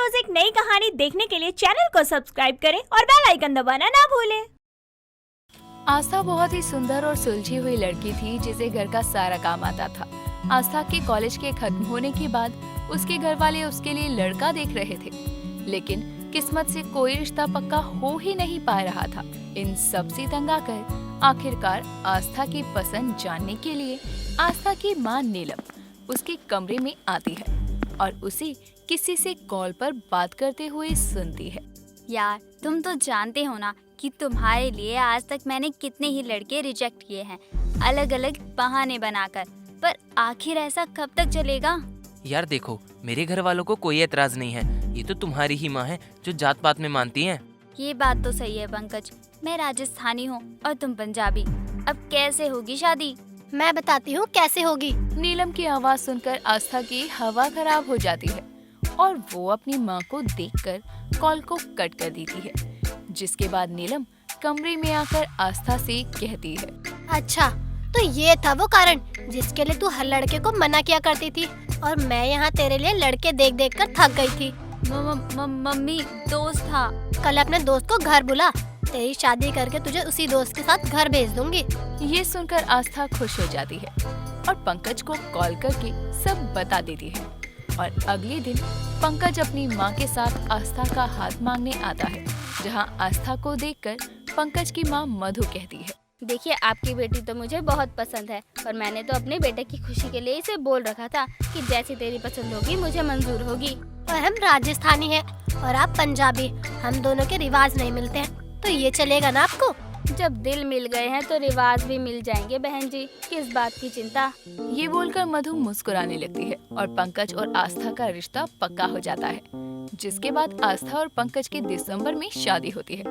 रोज एक नई कहानी देखने के लिए चैनल को सब्सक्राइब करें और बेल आइकन दबाना ना भूलें। आस्था बहुत ही सुंदर और सुलझी हुई लड़की थी जिसे घर का सारा काम आता था। आस्था के कॉलेज के खत्म होने के बाद उसके घर वाले उसके लिए लड़का देख रहे थे, लेकिन किस्मत से कोई रिश्ता पक्का हो ही नहीं पा रहा था। इन सब से तंग आकर आखिरकार आस्था की पसंद जानने के लिए आस्था की मां नीलम उसके कमरे में आती है और उसे किसी से कॉल पर बात करते हुए सुनती है। यार, तुम तो जानते हो ना कि तुम्हारे लिए आज तक मैंने कितने ही लड़के रिजेक्ट किए हैं, अलग अलग बहाने बनाकर, पर आखिर ऐसा कब तक चलेगा? यार देखो, मेरे घर वालों को कोई एतराज नहीं है। ये तो तुम्हारी ही माँ है जो जात पात में मानती है। ये बात तो सही है पंकज, मैं राजस्थानी हूँ और तुम पंजाबी। अब कैसे होगी शादी? मैं बताती हूँ कैसे होगी। नीलम की आवाज सुनकर आस्था की हवा खराब हो जाती है और वो अपनी माँ को देखकर कॉल को कट कर देती है, जिसके बाद नीलम कमरे में आकर आस्था से कहती है, अच्छा, तो ये था वो कारण जिसके लिए तू हर लड़के को मना किया करती थी और मैं यहाँ तेरे लिए लड़के देख देख कर थक गई थी। मम्मी, दोस्त था। कल अपने दोस्त को घर बुला, तेरी शादी करके तुझे उसी दोस्त के साथ घर भेज दूंगी। ये सुनकर आस्था खुश हो जाती है और पंकज को कॉल करके सब बता देती है। और अगले दिन पंकज अपनी माँ के साथ आस्था का हाथ मांगने आता है, जहाँ आस्था को देखकर पंकज की माँ मधु कहती है, देखिए, आपकी बेटी तो मुझे बहुत पसंद है और मैंने तो अपने बेटे की खुशी के लिए इसे बोल रखा था कि जैसी तेरी पसंद होगी मुझे मंजूर होगी। और हम राजस्थानी हैं और आप पंजाबी, हम दोनों के रिवाज नहीं मिलते हैं, तो ये चलेगा ना आपको? जब दिल मिल गए हैं तो रिवाज भी मिल जाएंगे बहन जी, किस बात की चिंता। ये बोलकर मधु मुस्कुराने लगती है और पंकज और आस्था का रिश्ता पक्का हो जाता है, जिसके बाद आस्था और पंकज की दिसंबर में शादी होती है।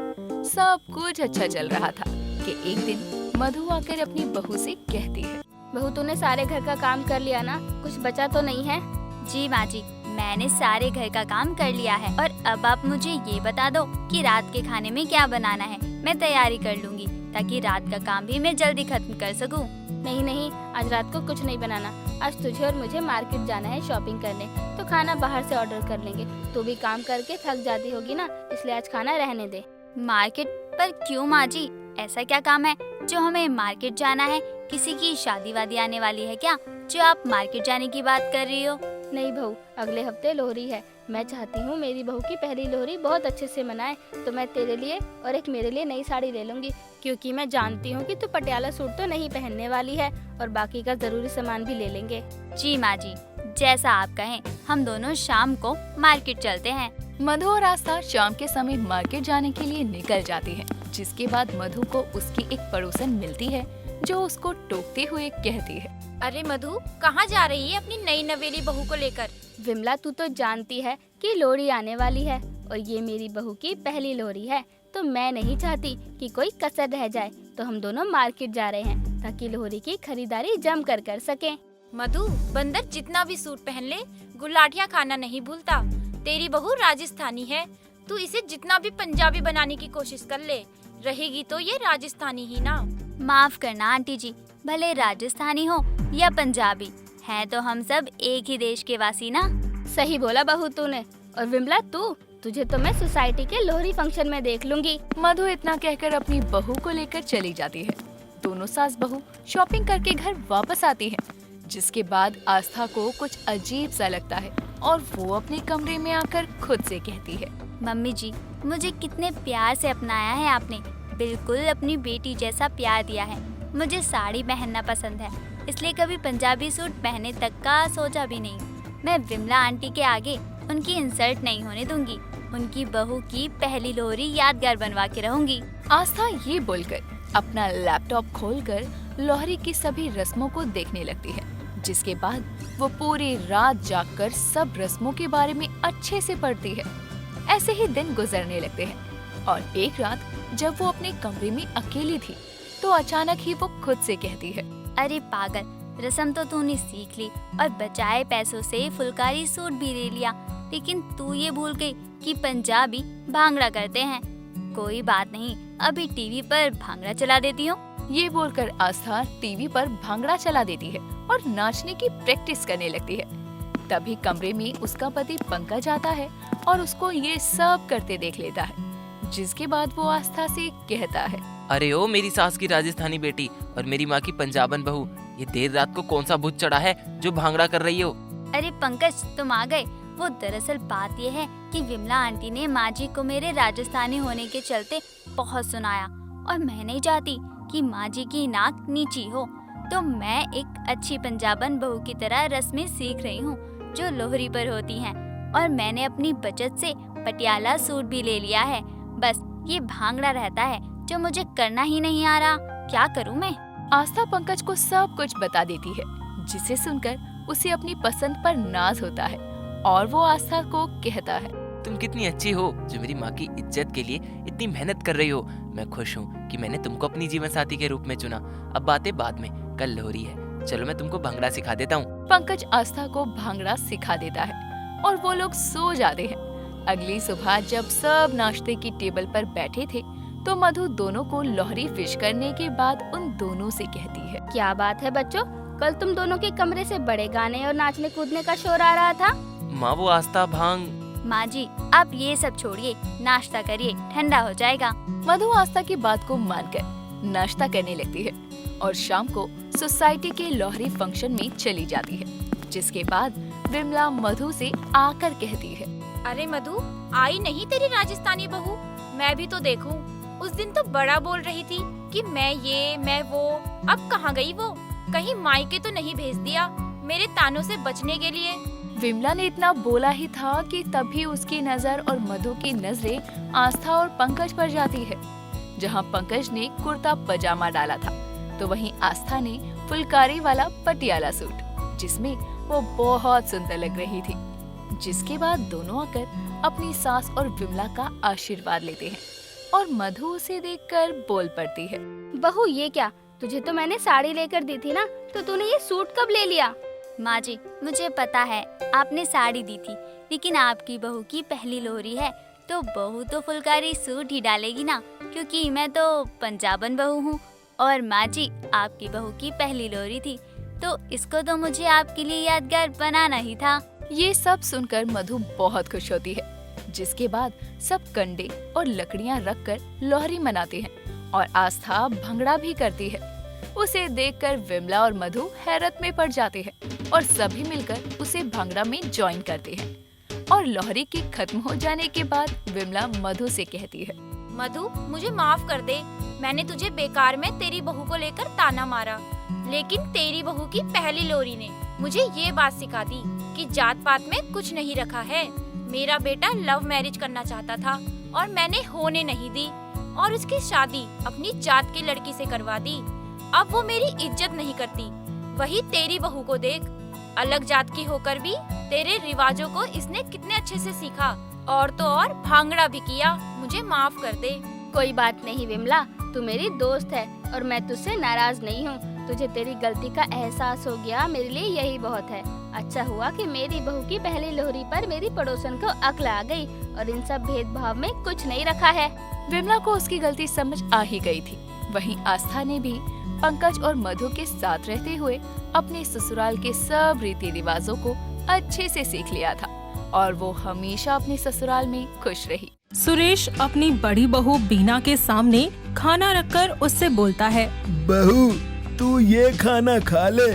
सब कुछ अच्छा चल रहा था कि एक दिन मधु आकर अपनी बहू से कहती है, बहू, तूने सारे घर का काम कर लिया ना? कुछ बचा तो नहीं है? जी माँ जी, मैंने सारे घर का काम कर लिया है और अब आप मुझे ये बता दो कि रात के खाने में क्या बनाना है। मैं तैयारी कर लूंगी ताकि रात का काम भी मैं जल्दी खत्म कर सकूं। नहीं, आज रात को कुछ नहीं बनाना। आज तुझे और मुझे मार्केट जाना है शॉपिंग करने, तो खाना बाहर से ऑर्डर कर लेंगे। तू भी काम करके थक जाती होगी ना, इसलिए आज खाना रहने दे। मार्केट पर क्यों माँ जी? ऐसा क्या काम है जो हमें मार्केट जाना है? किसी की शादी वादी आने वाली है क्या जो आप मार्केट जाने की बात कर रही हो? नहीं बहू, अगले हफ्ते लोहरी है। मैं चाहती हूँ मेरी बहू की पहली लोहरी बहुत अच्छे से मनाए, तो मैं तेरे लिए और एक मेरे लिए नई साड़ी ले लूंगी, क्योंकि मैं जानती हूँ कि तू पटियाला सूट तो नहीं पहनने वाली है और बाकी का जरूरी सामान भी ले लेंगे। जी माँ जी, जैसा आप कहें, हम दोनों शाम को मार्केट चलते हैं। मधु और आस्था शाम के समय मार्केट जाने के लिए निकल जाती है, जिसके बाद मधु को उसकी एक पड़ोसन मिलती है जो उसको टोकते हुए कहती है, अरे मधु, कहाँ जा रही है अपनी नई नवेली बहू को लेकर? विमला, तू तो जानती है कि लोहड़ी आने वाली है और ये मेरी बहू की पहली लोहड़ी है, तो मैं नहीं चाहती कि कोई कसर रह जाए, तो हम दोनों मार्केट जा रहे हैं ताकि लोहड़ी की खरीदारी जम कर सकें। मधु, बंदर जितना भी सूट पहन ले, गुलाटियाँ खाना नहीं भूलता। तेरी बहू राजस्थानी है, तू इसे जितना भी पंजाबी बनाने की कोशिश कर ले, रहेगी तो ये राजस्थानी ही ना। माफ करना आंटी जी, भले राजस्थानी हो या पंजाबी, हैं तो हम सब एक ही देश के वासी ना। सही बोला बहू तूने। और विमला, तुझे तो मैं सोसाइटी के लोहरी फंक्शन में देख लूंगी। मधु इतना कहकर अपनी बहू को लेकर चली जाती है। दोनों सास बहू शॉपिंग करके घर वापस आती है, जिसके बाद आस्था को कुछ अजीब सा लगता है और वो अपने कमरे में आकर खुद से कहती है, मम्मी जी, मुझे कितने प्यार से अपनाया है आपने, बिल्कुल अपनी बेटी जैसा प्यार दिया है। मुझे साड़ी पहनना पसंद है, इसलिए कभी पंजाबी सूट पहने तक का सोचा भी नहीं। मैं विमला आंटी के आगे उनकी इंसल्ट नहीं होने दूंगी। उनकी बहू की पहली लोहरी यादगार बनवा के रहूंगी। आस्था ये बोलकर अपना लैपटॉप खोलकर लोहरी की सभी रस्मों को देखने लगती है, जिसके बाद वो पूरी रात जागकर सब रस्मों के बारे में अच्छे से पढ़ती है। ऐसे ही दिन गुजरने लगते हैं और एक रात जब वो अपने कमरे में अकेली थी तो अचानक ही वो खुद से कहती है, अरे पागल, रस्म तो तूने सीख ली और बचाए पैसों से फुलकारी सूट भी ले लिया, लेकिन तू ये भूल गई कि पंजाबी भांगड़ा करते हैं। कोई बात नहीं, अभी टीवी पर भांगड़ा चला देती हूँ। ये बोलकर आस्था टीवी पर भांगड़ा चला देती है और नाचने की प्रैक्टिस करने लगती है। तभी कमरे में उसका पति पंकज आता है और उसको ये सब करते देख लेता है, जिसके बाद वो आस्था से कहता है, अरे ओ मेरी सास की राजस्थानी बेटी और मेरी माँ की पंजाबन बहू, ये देर रात को कौन सा भूत चढ़ा है जो भांगड़ा कर रही हो? अरे पंकज, तुम आ गए। वो दरअसल बात ये है कि विमला आंटी ने माँ जी को मेरे राजस्थानी होने के चलते बहुत सुनाया और मैं नहीं चाहती कि माँ जी की नाक नीची हो, तो मैं एक अच्छी पंजाबन बहू की तरह रस्में सीख रही हूँ जो लोहरी पर होती हैं, और मैंने अपनी बचत से पटियाला सूट भी ले लिया है। बस ये भांगड़ा रहता है जो मुझे करना ही नहीं आ रहा, क्या करूँ मैं? आस्था पंकज को सब कुछ बता देती है, जिसे सुनकर उसे अपनी पसंद पर नाज होता है और वो आस्था को कहता है, तुम कितनी अच्छी हो जो मेरी माँ की इज्जत के लिए इतनी मेहनत कर रही हो। मैं खुश हूँ कि मैंने तुमको अपनी जीवन साथी के रूप में चुना। अब बातें बाद में, कल लोहरी है, चलो मैं तुमको भांगड़ा सिखा देता हूँ। पंकज आस्था को भांगड़ा सिखा देता है और वो लोग सो जाते हैं। अगली सुबह जब सब नाश्ते की टेबल पर बैठे थे तो मधु दोनों को लोहरी विश करने के बाद उन दोनों से कहती है, क्या बात है बच्चों, कल तुम दोनों के कमरे से बड़े गाने और नाचने कूदने का शोर आ रहा था। माँ वो आस्था भांग। माँ जी आप ये सब छोड़िए, नाश्ता करिए, ठंडा हो जाएगा। मधु आस्था की बात को मानकर नाश्ता करने लगती है और शाम को सोसाइटी के लोहरी फंक्शन में चली जाती है, जिसके बाद विमला मधु से आकर कहती है, अरे मधु, आई नहीं तेरी राजस्थानी बहू? मैं भी तो देखूं। उस दिन तो बड़ा बोल रही थी कि मैं ये मैं वो, अब कहाँ गई वो? कहीं मायके तो नहीं भेज दिया मेरे तानों से बचने के लिए? विमला ने इतना बोला ही था कि तभी उसकी नजर और मधु की नजरें आस्था और पंकज पर जाती है। जहां पंकज ने कुर्ता पजामा डाला था तो वहीं आस्था ने फुलकारी वाला पटियाला सूट, जिसमें वो बहुत सुंदर लग रही थी। जिसके बाद दोनों आकर अपनी सास और विमला का आशीर्वाद लेते हैं और मधु उसे देखकर बोल पड़ती है, बहू ये क्या, तुझे तो मैंने साड़ी लेकर दी थी ना, तो तूने ये सूट कब ले लिया? माँ जी मुझे पता है आपने साड़ी दी थी, लेकिन आपकी बहू की पहली लोहरी है तो बहू तो फुलकारी सूट ही डालेगी ना, क्योंकि मैं तो पंजाबन बहू हूँ। और माँ जी आपकी बहू की पहली लोहरी थी तो इसको तो मुझे आपके लिए यादगार बनाना ही था। ये सब सुनकर मधु बहुत खुश होती है, जिसके बाद सब कंडे और लकड़ियाँ रखकर लोहरी मनाते हैं और आस्था भंगड़ा भी करती है। उसे देखकर विमला और मधु हैरत में पड़ जाते हैं और सभी मिलकर उसे भंगड़ा में ज्वाइन करते हैं। और लोहरी की खत्म हो जाने के बाद विमला मधु से कहती है, मधु मुझे माफ कर दे, मैंने तुझे बेकार में तेरी बहू को लेकर ताना मारा, लेकिन तेरी बहू की पहली लोरी ने मुझे ये बात सिखा दी कि जात पात में कुछ नहीं रखा है। मेरा बेटा लव मैरिज करना चाहता था और मैंने होने नहीं दी और उसकी शादी अपनी जात की लड़की से करवा दी। अब वो मेरी इज्जत नहीं करती। वही तेरी बहू को देख, अलग जात की होकर भी तेरे रिवाजों को इसने कितने अच्छे से सीखा, और तो और भांगड़ा भी किया। मुझे माफ कर दे। कोई बात नहीं विमला, तू मेरी दोस्त है और मैं तुझसे नाराज नहीं हूँ। तुझे तेरी गलती का एहसास हो गया, मेरे लिए यही बहुत है। अच्छा हुआ कि मेरी बहू की पहली लोहरी पर मेरी पड़ोसन को अक्ल आ गई और इन सब भेदभाव में कुछ नहीं रखा है। विमला को उसकी गलती समझ आ ही गई थी। वहीं आस्था ने भी पंकज और मधु के साथ रहते हुए अपने ससुराल के सब रीति रिवाजों को अच्छे से सीख लिया था और वो हमेशा अपने ससुराल में खुश रही। सुरेश अपनी बड़ी बहू बीना के सामने खाना रखकर उससे बोलता है, बहू तू ये खाना खा ले,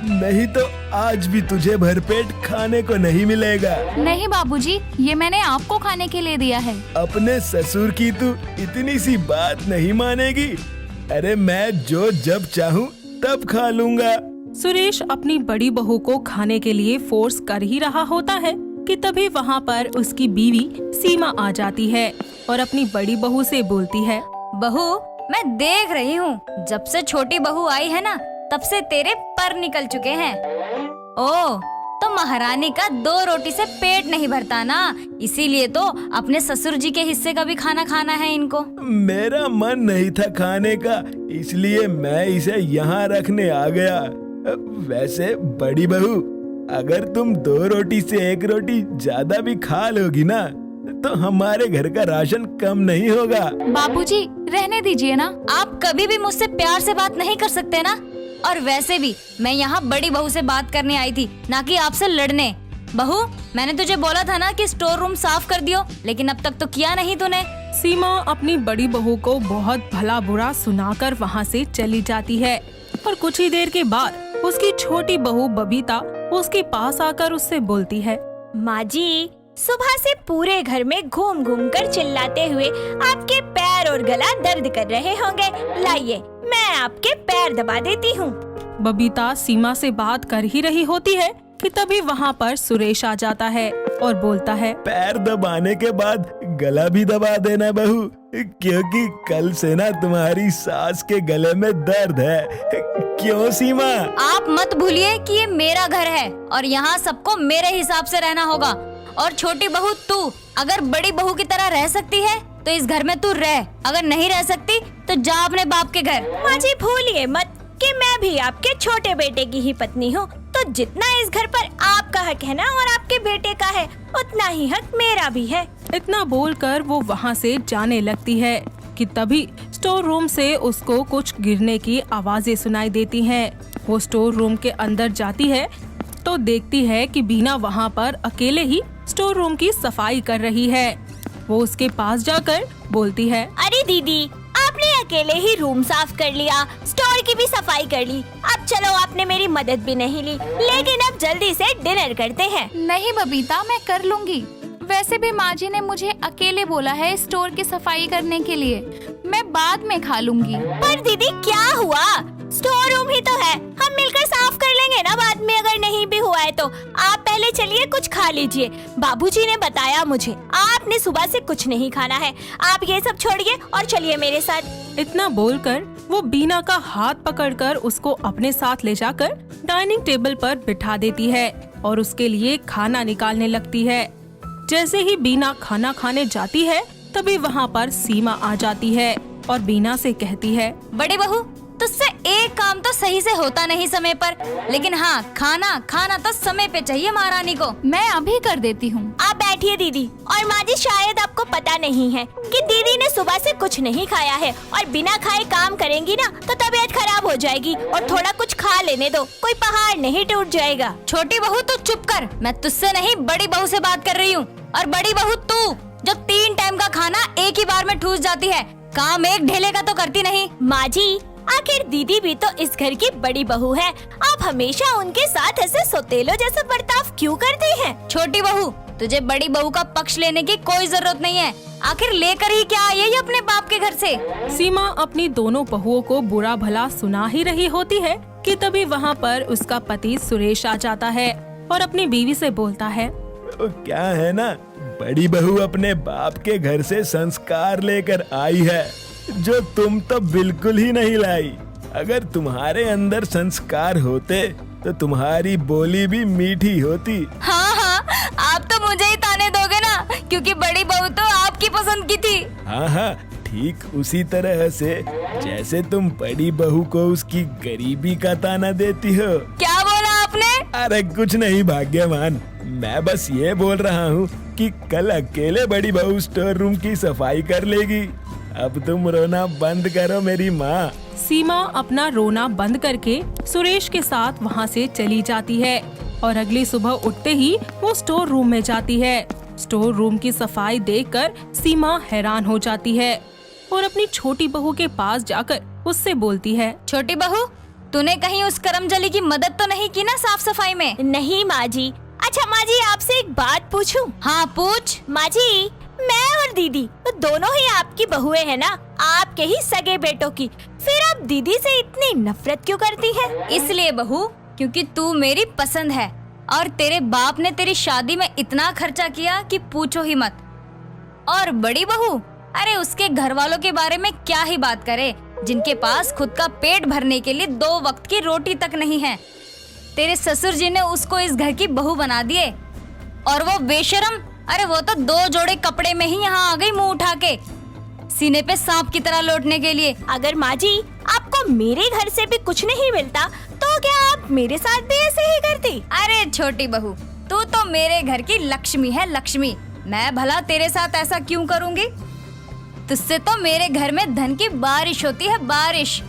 नहीं तो आज भी तुझे भरपेट खाने को नहीं मिलेगा। नहीं बाबूजी, ये मैंने आपको खाने के लिए दिया है। अपने ससुर की तू इतनी सी बात नहीं मानेगी? अरे मैं जो जब चाहूँ तब खा लूँगा। सुरेश अपनी बड़ी बहू को खाने के लिए फोर्स कर ही रहा होता है कि तभी वहाँ पर उसकी बीवी सीमा आ जाती है और अपनी बड़ी बहू से बोलती है, बहू मैं देख रही हूँ, जब से छोटी बहू आई है ना तब से तेरे पर निकल चुके हैं। ओ तो महारानी का 2 रोटी से पेट नहीं भरता ना, इसीलिए तो अपने ससुर जी के हिस्से का भी खाना खाना है इनको। मेरा मन नहीं था खाने का, इसलिए मैं इसे यहाँ रखने आ गया। वैसे बड़ी बहू, अगर तुम 2 रोटी से 1 रोटी ज्यादा भी खा लोगी ना तो हमारे घर का राशन कम नहीं होगा। बाबूजी रहने दीजिए ना। आप कभी भी मुझसे प्यार से बात नहीं कर सकते ना। और वैसे भी मैं यहाँ बड़ी बहू से बात करने आई थी, ना कि आपसे लड़ने। बहू, मैंने तुझे बोला था ना कि स्टोर रूम साफ कर दियो, लेकिन अब तक तो किया नहीं तूने। सीमा अपनी बड़ी बहू को बहुत भला बुरा सुनाकर वहाँ से चली जाती है और कुछ ही देर के बाद उसकी छोटी बहू बबीता उसके पास आकर उससे बोलती है, माँ जी, सुबह से पूरे घर में घूम घूम कर चिल्लाते हुए आपके पैर और गला दर्द कर रहे होंगे। लाइए, मैं आपके पैर दबा देती हूँ। बबीता सीमा से बात कर ही रही होती है कि तभी वहाँ पर सुरेश आ जाता है और बोलता है, पैर दबाने के बाद गला भी दबा देना बहू, क्योंकि कल से ना तुम्हारी सास के गले में दर्द है। क्यों सीमा? आप मत भूलिए कि ये मेरा घर है और यहाँ सबको मेरे हिसाब से रहना होगा। और छोटी बहू, तू अगर बड़ी बहू की तरह रह सकती है तो इस घर में तू रह, अगर नहीं रह सकती तो जा अपने बाप के घर। माँ जी, भूलिए मत कि मैं भी आपके छोटे बेटे की ही पत्नी हूँ, तो जितना इस घर पर आपका हक है ना और आपके बेटे का है, उतना ही हक मेरा भी है। इतना बोलकर वो वहाँ से जाने लगती है कि तभी स्टोर रूम से उसको कुछ गिरने की आवाजें सुनाई देती हैं। वो स्टोर रूम के अंदर जाती है तो देखती है कि बीना वहाँ पर अकेले ही स्टोर रूम की सफाई कर रही है। वो उसके पास जाकर बोलती है, अरे दीदी, आपने अकेले ही रूम साफ कर लिया, स्टोर की भी सफाई कर ली। अब चलो, आपने मेरी मदद भी नहीं ली, लेकिन अब जल्दी से डिनर करते हैं। नहीं बबीता, मैं कर लूंगी। वैसे भी माँ जी ने मुझे अकेले बोला है स्टोर की सफाई करने के लिए, मैं बाद में खा लूंगी। पर दीदी, क्या हुआ? स्टोर रूम ही तो है, हम मिलकर साफ कर लेंगे ना बाद में, अगर नहीं भी हुआ है तो। आप पहले चलिए कुछ खा लीजिए। बाबूजी ने बताया मुझे आपने सुबह से कुछ नहीं खाना है। आप ये सब छोड़िए और चलिए मेरे साथ। इतना बोलकर वो बीना का हाथ पकड़कर उसको अपने साथ ले जाकर डाइनिंग टेबल पर बिठा देती है और उसके लिए खाना निकालने लगती है। जैसे ही बीना खाना खाने जाती है तभी वहाँ पर सीमा आ जाती है और बीना से कहती है, बड़ी बहू, तुझसे एक काम तो सही से होता नहीं समय पर, लेकिन हाँ, खाना तो समय पे चाहिए महारानी को। मैं अभी कर देती हूँ। आप बैठिए दीदी। और माँ जी, शायद आपको पता नहीं है कि दीदी ने सुबह से कुछ नहीं खाया है, और बिना खाए काम करेंगी ना तो तबीयत खराब हो जाएगी। और थोड़ा कुछ खा लेने दो, कोई पहाड़ नहीं टूट जाएगा। छोटी बहू, तू चुप कर, मैं तुझसे नहीं बड़ी बहू से बात कर रही हूँ। और बड़ी बहू तू, जो 3 टाइम का खाना एक ही बार में ठूस जाती है, काम एक ढेले का तो करती नहीं। माँ जी, आखिर दीदी भी तो इस घर की बड़ी बहू है, आप हमेशा उनके साथ ऐसे सोतेलो जैसा बर्ताव क्यों करते हैं? छोटी बहू, तुझे बड़ी बहू का पक्ष लेने की कोई जरूरत नहीं है। आखिर लेकर ही क्या आई है ये अपने बाप के घर से? सीमा अपनी दोनों बहुओं को बुरा भला सुना ही रही होती है कि तभी वहाँ पर उसका पति सुरेश आ जाता है और अपनी बीवी से बोलता है, तो क्या है ना, बड़ी बहू अपने बाप के घर से संस्कार लेकर आई है, जो तुम तो बिल्कुल ही नहीं लाई। अगर तुम्हारे अंदर संस्कार होते तो तुम्हारी बोली भी मीठी होती। हाँ, आप तो मुझे ही ताने दोगे ना, क्योंकि बड़ी बहू तो आपकी पसंद की थी। हाँ, ठीक उसी तरह से जैसे तुम बड़ी बहू को उसकी गरीबी का ताना देती हो। क्या बोला आपने? अरे कुछ नहीं भाग्यवान, मैं बस ये बोल रहा हूँ कि कल अकेले बड़ी बहू स्टोर रूम की सफाई कर लेगी। अब तुम रोना बंद करो मेरी माँ। सीमा अपना रोना बंद करके सुरेश के साथ वहाँ से चली जाती है और अगली सुबह उठते ही वो स्टोर रूम में जाती है। स्टोर रूम की सफाई देखकर सीमा हैरान हो जाती है और अपनी छोटी बहू के पास जाकर उससे बोलती है, छोटी बहू, तूने कहीं उस करमजली की मदद तो नहीं की ना साफ सफाई में? नहीं माँ जी। अच्छा माँ जी, आपसे एक बात पूछूं? हाँ, पूछ। माँ जी, मैं और दीदी तो दोनों ही आपकी बहुएं हैं ना, आपके ही सगे बेटों की, फिर आप दीदी से इतनी नफरत क्यों करती हैं? इसलिए बहू, क्योंकि तू मेरी पसंद है और तेरे बाप ने तेरी शादी में इतना खर्चा किया कि पूछो ही मत। और बड़ी बहू, अरे उसके घर वालों के बारे में क्या ही बात करे, जिनके पास खुद का पेट भरने के लिए 2 वक्त की रोटी तक नहीं है। तेरे ससुर जी ने उसको इस घर की बहू बना दिए और वो बेशरम, अरे वो तो 2 जोड़े कपड़े में ही यहाँ आ गई मुंह उठा के, सीने पे सांप की तरह लौटने के लिए। अगर माँ जी आपको मेरे घर से भी कुछ नहीं मिलता तो क्या आप मेरे साथ भी ऐसे ही करती? अरे छोटी बहू, तू तो मेरे घर की लक्ष्मी है, लक्ष्मी। मैं भला तेरे साथ ऐसा क्यों करूँगी? तुझसे तो मेरे घर में धन की बारिश होती है, बारिश।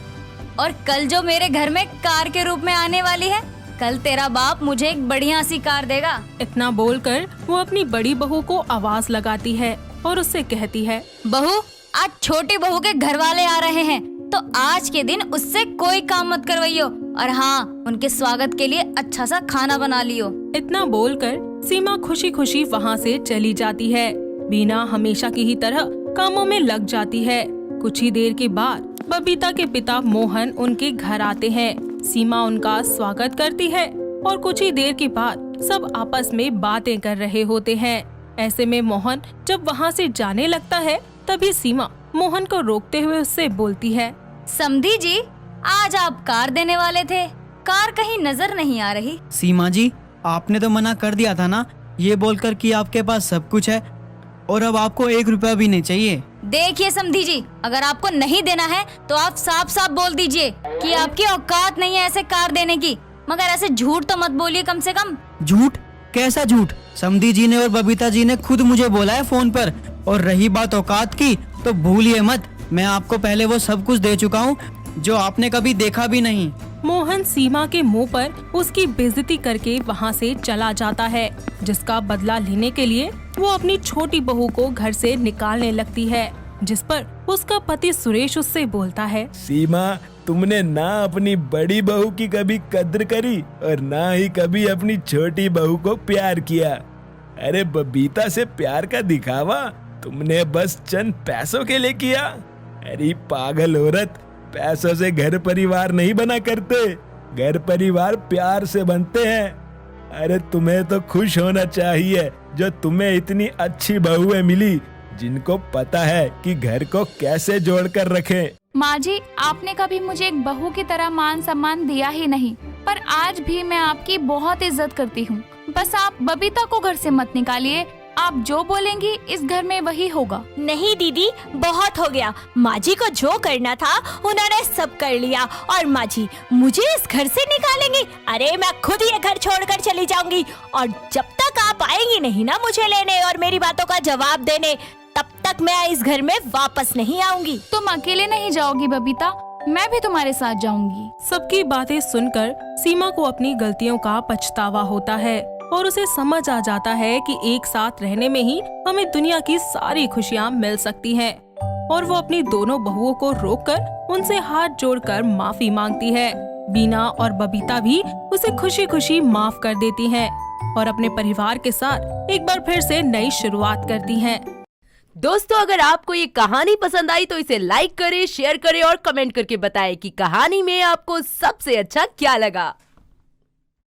और कल जो मेरे घर में कार के रूप में आने वाली है, कल तेरा बाप मुझे एक बढ़िया सी कार देगा। इतना बोलकर वो अपनी बड़ी बहू को आवाज लगाती है और उससे कहती है, बहू, आज छोटी बहू के घर वाले आ रहे हैं, तो आज के दिन उससे कोई काम मत करवाइयो, और हाँ, उनके स्वागत के लिए अच्छा सा खाना बना लियो। इतना बोलकर सीमा खुशी खुशी वहाँ से चली जाती है। बीना हमेशा की ही तरह कामों में लग जाती है। कुछ ही देर के बाद बबीता के पिता मोहन उनके घर आते हैं। सीमा उनका स्वागत करती है और कुछ ही देर के बाद सब आपस में बातें कर रहे होते हैं। ऐसे में मोहन जब वहाँ से जाने लगता है, तभी सीमा मोहन को रोकते हुए उससे बोलती है, समधी जी, आज आप कार देने वाले थे, कार कहीं नजर नहीं आ रही। सीमा जी, आपने तो मना कर दिया था ना, ये बोलकर कि आपके पास सब कुछ है और अब आपको 1 रुपया भी नहीं चाहिए। देखिए समधी जी, अगर आपको नहीं देना है तो आप साफ साफ बोल दीजिए कि आपकी औकात नहीं है ऐसे कार देने की, मगर ऐसे झूठ तो मत बोलिए कम से कम। झूठ? कैसा झूठ? समधी जी ने और बबीता जी ने खुद मुझे बोला है फोन पर। और रही बात औकात की, तो भूलिए मत, मैं आपको पहले वो सब कुछ दे चुका हूँ जो आपने कभी देखा भी नहीं। मोहन सीमा के मुंह पर उसकी बेइज्जती करके वहाँ से चला जाता है, जिसका बदला लेने के लिए वो अपनी छोटी बहू को घर से निकालने लगती है, जिस पर उसका पति सुरेश उससे बोलता है, सीमा, तुमने ना अपनी बड़ी बहू की कभी कद्र करी और ना ही कभी अपनी छोटी बहू को प्यार किया। अरे बबीता से प्यार का दिखावा तुमने बस चंद पैसों के लिए किया। अरे पागल औरत, पैसों से घर परिवार नहीं बना करते, घर परिवार प्यार से बनते हैं। अरे तुम्हें तो खुश होना चाहिए जो तुम्हें इतनी अच्छी बहुएं मिली, जिनको पता है कि घर को कैसे जोड़कर रखें। माँ जी, आपने कभी मुझे एक बहू की तरह मान सम्मान दिया ही नहीं, पर आज भी मैं आपकी बहुत इज्जत करती हूँ। बस आप बबीता को घर से मत निकालिए, आप जो बोलेंगी इस घर में वही होगा। नहीं दीदी, बहुत हो गया। माँ जी को जो करना था उन्होंने सब कर लिया, और माँ जी मुझे इस घर से निकालेंगी? अरे मैं खुद ये घर छोड़कर चली जाऊंगी, और जब तक आप आएंगी नहीं ना मुझे लेने और मेरी बातों का जवाब देने, तब तक मैं इस घर में वापस नहीं आऊंगी। तुम अकेले नहीं जाओगी बबीता, मैं भी तुम्हारे साथ जाऊंगी। सबकी बातें सुनकर सीमा को अपनी गलतियों का पछतावा होता है और उसे समझ आ जाता है कि एक साथ रहने में ही हमें दुनिया की सारी खुशियाँ मिल सकती हैं। और वो अपनी दोनों बहुओं को रोककर उनसे हाथ जोड़कर माफी मांगती है। बीना और बबीता भी उसे खुशी खुशी माफ कर देती हैं और अपने परिवार के साथ एक बार फिर से नई शुरुआत करती हैं। दोस्तों, अगर आपको ये कहानी पसंद आई तो इसे लाइक करें, शेयर करें और कमेंट करके बताएं कि कहानी में आपको सबसे अच्छा क्या लगा।